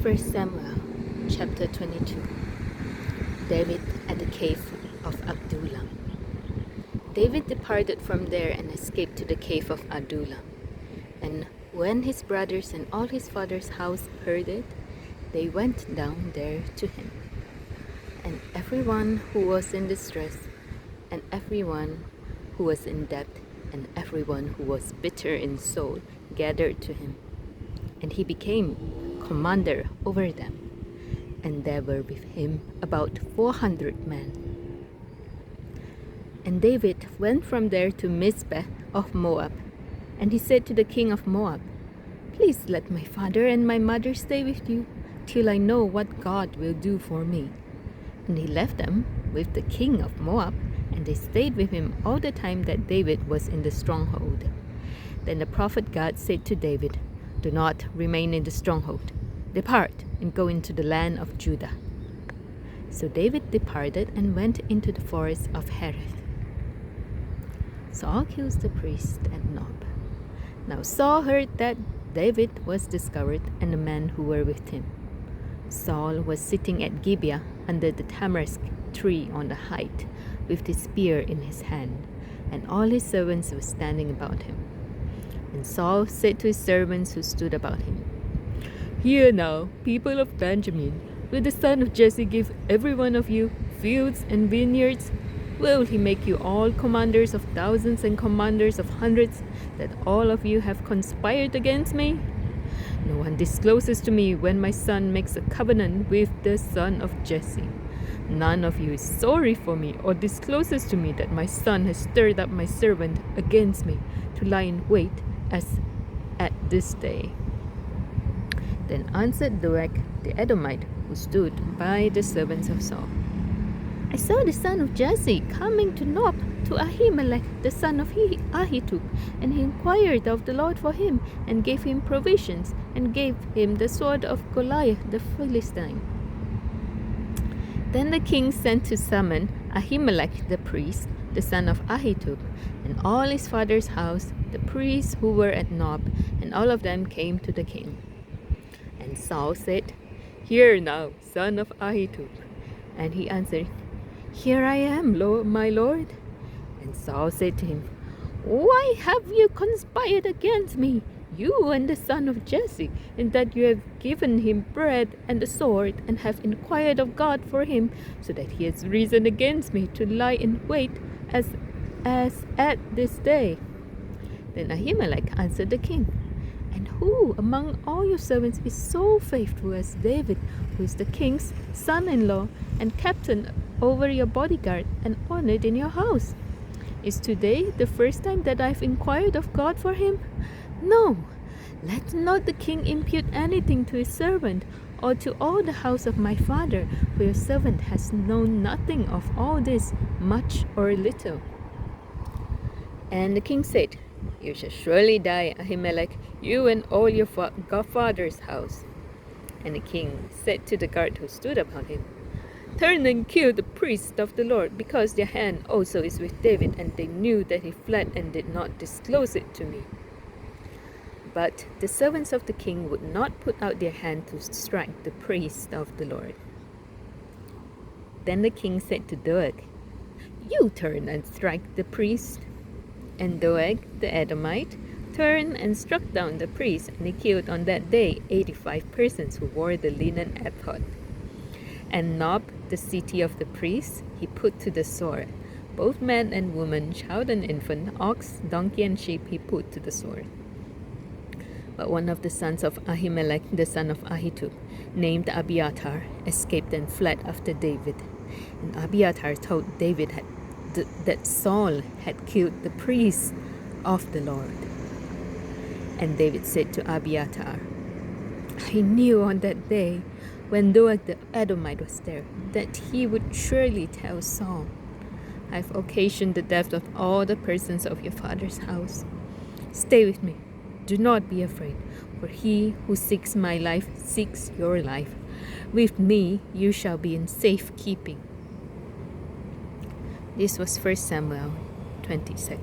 1 Samuel chapter 22. David at the cave of Adullam. David departed from there and escaped to the cave of Adullam. And when his brothers and all his father's house heard it, they went down there to him. And everyone who was in distress, and everyone who was in debt, and everyone who was bitter in soul gathered to him. And he became commander over them. And there were with him about 400 men. And David went from there to Mizpeh of Moab. And he said to the king of Moab, "Please let my father and my mother stay with you, till I know what God will do for me." And he left them with the king of Moab, and they stayed with him all the time that David was in the stronghold. Then the prophet Gad said to David, "Do not remain in the stronghold. Depart and go into the land of Judah." So David departed and went into the forest of Hereth. Saul kills the priest at Nob. Now Saul heard that David was discovered and the men who were with him. Saul was sitting at Gibeah under the tamarisk tree on the height, with his spear in his hand, and all his servants were standing about him. And Saul said to his servants who stood about him, "Hear now, people of Benjamin, will the son of Jesse give every one of you fields and vineyards? Will he make you all commanders of thousands and commanders of hundreds, that all of you have conspired against me? No one discloses to me when my son makes a covenant with the son of Jesse. None of you is sorry for me or discloses to me that my son has stirred up my servant against me to lie in wait as at this day." Then answered Doeg the Edomite, who stood by the servants of Saul, "I saw the son of Jesse coming to Nob to Ahimelech the son of Ahitub, and he inquired of the Lord for him, and gave him provisions, and gave him the sword of Goliath the Philistine." Then the king sent to summon Ahimelech the priest, the son of Ahitub, and all his father's house, the priests who were at Nob, and all of them came to the king. And Saul said, "Hear now, son of Ahitub." And he answered, "Here I am, my lord." And Saul said to him, "Why have you conspired against me, you and the son of Jesse, in that you have given him bread and the sword, and have inquired of God for him, so that he has risen against me to lie in wait as at this day?" Then Ahimelech answered the king, "And who among all your servants is so faithful as David, who is the king's son-in-law and captain over your bodyguard and honored in your house? Is today the first time that I have inquired of God for him? No, let not the king impute anything to his servant or to all the house of my father, for your servant has known nothing of all this, much or little." And the king said, "You shall surely die, Ahimelech, you and all your father's house." And the king said to the guard who stood upon him, "Turn and kill the priest of the Lord, because their hand also is with David, and they knew that he fled and did not disclose it to me." But the servants of the king would not put out their hand to strike the priest of the Lord. Then the king said to Doeg, "You turn and strike the priest." And Doeg the Edomite turned and struck down the priest, and he killed on that day 85 persons who wore the linen ephod. And Nob, the city of the priests, he put to the sword. Both man and woman, child and infant, ox, donkey and sheep he put to the sword. But one of the sons of Ahimelech, the son of Ahitub, named Abiathar, escaped and fled after David. And Abiathar told David that Saul had killed the priest of the Lord. And David said to Abiathar, "I knew on that day, when Doeg the Edomite was there, that he would surely tell Saul, 'I have occasioned the death of all the persons of your father's house. Stay with me, do not be afraid, for he who seeks my life seeks your life. With me you shall be in safe keeping." This was 1 Samuel 22.